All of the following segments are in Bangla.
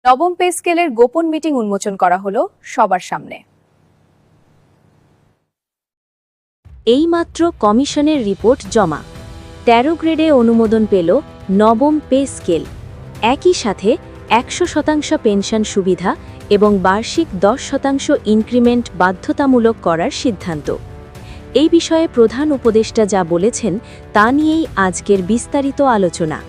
নবম পে স্কেলের গোপন মিটিং উন্মোচন করা হলো সবার সামনে। এইমাত্র কমিশনের রিপোর্ট জমা। ১৩ গ্রেডে অনুমোদন পেল নবম পে স্কেল। একই সাথে ১০০% পেনশন সুবিধা এবং বার্ষিক ১০% ইনক্রিমেন্ট বাধ্যতামূলক করার সিদ্ধান্ত। এই বিষয়ে প্রধান উপদেষ্টা যা বলেছেন তা নিয়েই আজকের বিস্তারিত আলোচনা।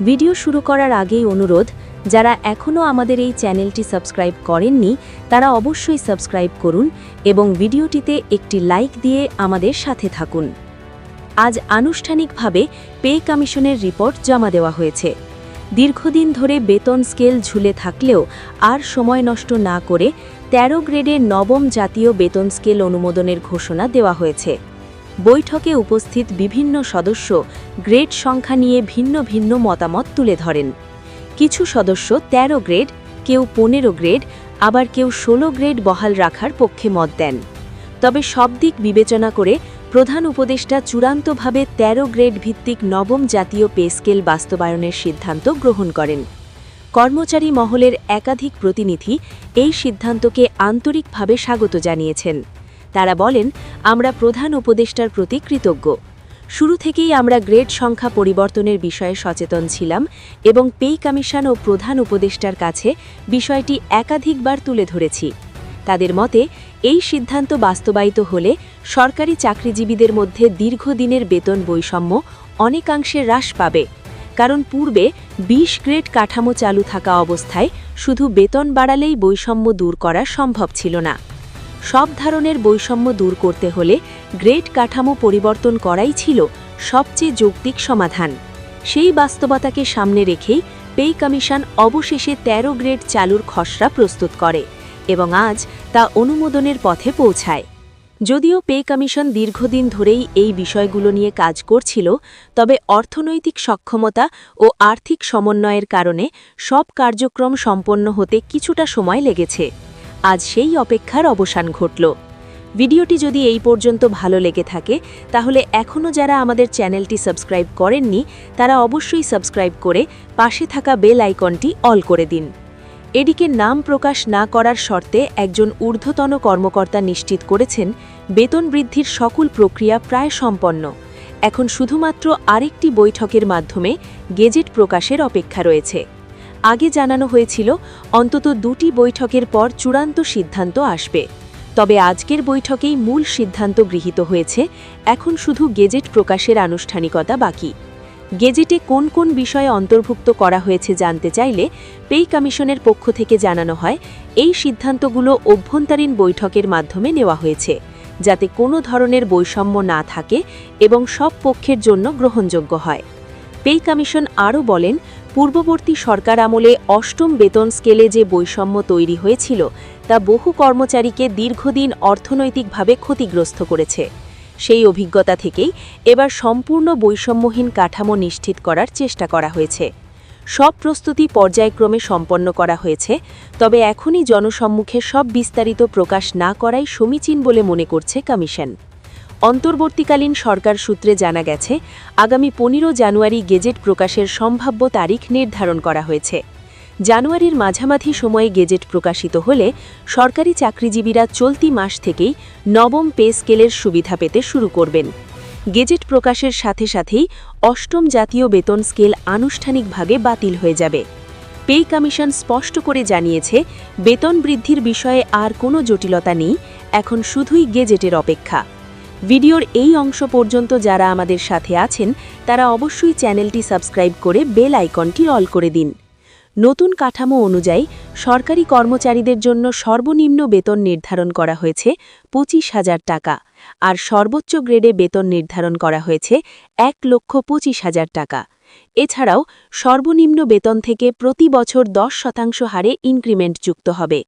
ভিডিও শুরু করার আগেই অনুরোধ, যারা এখনও আমাদের এই চ্যানেলটি সাবস্ক্রাইব করেননি তারা অবশ্যই সাবস্ক্রাইব করুন এবং ভিডিওটিতে একটি লাইক দিয়ে আমাদের সাথে থাকুন। আজ আনুষ্ঠানিকভাবে পে কমিশনের রিপোর্ট জমা দেওয়া হয়েছে। দীর্ঘদিন ধরে বেতন স্কেল ঝুলে থাকলেও আর সময় নষ্ট না করে ১৩ গ্রেডে নবম জাতীয় বেতন স্কেল অনুমোদনের ঘোষণা দেওয়া হয়েছে। বৈঠকে উপস্থিত বিভিন্ন সদস্য গ্রেড সংখ্যা নিয়ে ভিন্ন ভিন্ন মতামত তুলে ধরেন। কিছু সদস্য ১৩ গ্রেড, কেউ ১৫ গ্রেড, আবার কেউ ১৬ গ্রেড বহাল রাখার পক্ষে মত দেন। তবে সব দিক বিবেচনা করে প্রধান উপদেষ্টা চূড়ান্তভাবে ১৩ গ্রেড ভিত্তিক নবম জাতীয় পে স্কেল বাস্তবায়নের সিদ্ধান্ত গ্রহণ করেন। কর্মচারী মহলের একাধিক প্রতিনিধি এই সিদ্ধান্তকে আন্তরিকভাবে স্বাগত জানিয়েছেন। তারা বলেন, আমরা প্রধান উপদেষ্টার প্রতি কৃতজ্ঞ। শুরু থেকেই আমরা গ্রেড সংখ্যা পরিবর্তনের বিষয়ে সচেতন ছিলাম এবং পে কমিশন ও প্রধান উপদেষ্টার কাছে বিষয়টি একাধিকবার তুলে ধরেছি। তাদের মতে এই সিদ্ধান্ত বাস্তবায়িত হলে সরকারি চাকরিজীবীদের মধ্যে দীর্ঘদিনের বেতন বৈষম্য অনেকাংশে হ্রাস পাবে। কারণ পূর্বে ২০ গ্রেড কাঠামো চালু থাকা অবস্থায় শুধু বেতন বাড়ালেই বৈষম্য দূর করা সম্ভব ছিল না। সব ধরনের বৈষম্য দূর করতে হলে গ্রেড কাঠামো পরিবর্তন করাই ছিল সবচেয়ে যৌক্তিক সমাধান। সেই বাস্তবতাকে সামনে রেখেই পে কমিশন অবশেষে ১৩ গ্রেড চালুর খসড়া প্রস্তুত করে এবং আজ তা অনুমোদনের পথে পৌঁছায়। যদিও পে কমিশন দীর্ঘদিন ধরেই এই বিষয়গুলো নিয়ে কাজ করছিল, তবে অর্থনৈতিক সক্ষমতা ও আর্থিক সমন্বয়ের কারণে সব কার্যক্রম সম্পন্ন হতে কিছুটা সময় লেগেছে। আজ সেই অপেক্ষার অবসান ঘটল। ভিডিওটি যদি এই পর্যন্ত ভালো লেগে থাকে তাহলে এখনও যারা আমাদের চ্যানেলটি সাবস্ক্রাইব করেননি তারা অবশ্যই সাবস্ক্রাইব করে পাশে থাকা বেল আইকনটি অল করে দিন। এদিকে নাম প্রকাশ না করার শর্তে একজন ঊর্ধ্বতন কর্মকর্তা নিশ্চিত করেছেন, বেতন বৃদ্ধির সকল প্রক্রিয়া প্রায় সম্পন্ন। এখন শুধুমাত্র আরেকটি বৈঠকের মাধ্যমে গেজেট প্রকাশের অপেক্ষা রয়েছে। আগে জানানো হয়েছিল অন্তত ২টি বৈঠকের পর চূড়ান্ত সিদ্ধান্ত আসবে। তবে আজকের বৈঠকেই মূল সিদ্ধান্ত গৃহীত হয়েছে। এখন শুধু গেজেট প্রকাশের আনুষ্ঠানিকতা বাকি। গেজেটে কোন কোন বিষয়ে অন্তর্ভুক্ত করা হয়েছে জানতে চাইলে পে কমিশনের পক্ষ থেকে জানানো হয়, এই সিদ্ধান্তগুলো অভ্যন্তরীণ বৈঠকের মাধ্যমে নেওয়া হয়েছে, যাতে কোনো ধরনের বৈষম্য না থাকে এবং সব পক্ষের জন্য গ্রহণযোগ্য হয়। পে কমিশন আরও বলেন, পূর্ববর্তী সরকার আমলে অষ্টম বেতন স্কেলে যে বৈষম্য তৈরি হয়েছিল তা বহু কর্মচারীকে দীর্ঘদিন অর্থনৈতিকভাবে ক্ষতিগ্রস্ত করেছে। সেই অভিজ্ঞতা থেকেই এবার সম্পূর্ণ বৈষম্যহীন কাঠামো নিশ্চিত করার চেষ্টা করা হয়েছে। সব প্রস্তুতি পর্যায়ক্রমে সম্পন্ন করা হয়েছে, তবে এখনই জনসম্মুখে সব বিস্তারিত প্রকাশ না করাই সমীচীন বলে মনে করছে কমিশন। অন্তর্বর্তীকালীন সরকার সূত্রে জানা গেছে, আগামী ১৫ জানুয়ারি গেজেট প্রকাশের সম্ভাব্য তারিখ নির্ধারণ করা হয়েছে। জানুয়ারির মাঝামাঝি সময়ে গেজেট প্রকাশিত হলে সরকারি চাকরিজীবীরা চলতি মাস থেকেই নবম পে স্কেলের সুবিধা পেতে শুরু করবেন। গেজেট প্রকাশের সাথে সাথেই অষ্টম জাতীয় বেতন স্কেল আনুষ্ঠানিকভাবে বাতিল হয়ে যাবে। পে কমিশন স্পষ্ট করে জানিয়েছে, বেতন বৃদ্ধির বিষয়ে আর কোনো জটিলতা নেই, এখন শুধুই গেজেটের অপেক্ষা। ভিডিওর এই অংশ পর্যন্ত যারা আমাদের সাথে আছেন তারা অবশ্যই চ্যানেলটি সাবস্ক্রাইব করে বেল আইকনটি অল করে দিন। নতুন কাঠামো অনুযায়ী সরকারি কর্মচারীদের জন্য সর্বনিম্ন বেতন নির্ধারণ করা হয়েছে ২৫,০০০ টাকা, আর সর্বোচ্চ গ্রেডে বেতন নির্ধারণ করা হয়েছে ১,২৫,০০০ টাকা। এছাড়াও সর্বনিম্ন বেতন থেকে প্রতি বছর ১০% হারে ইনক্রিমেন্ট যুক্ত হবে।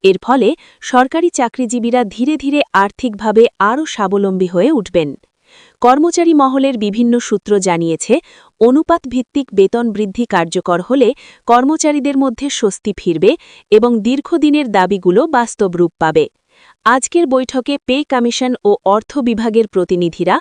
এর ফলে সরকারি চাকরিজীবীরা ধীরে ধীরে আর্থিকভাবে আরও স্বাবলম্বী হয়ে উঠবেন। কর্মচারী মহলের বিভিন্ন সূত্র জানিয়েছে, অনুপাতভিত্তিক বেতন বৃদ্ধি কার্যকর হলে কর্মচারীদের মধ্যে স্বস্তি ফিরবে এবং দীর্ঘদিনের দাবিগুলো বাস্তব রূপ পাবে। আজকের বৈঠকে পে কমিশন ও অর্থ বিভাগের প্রতিনিধিরা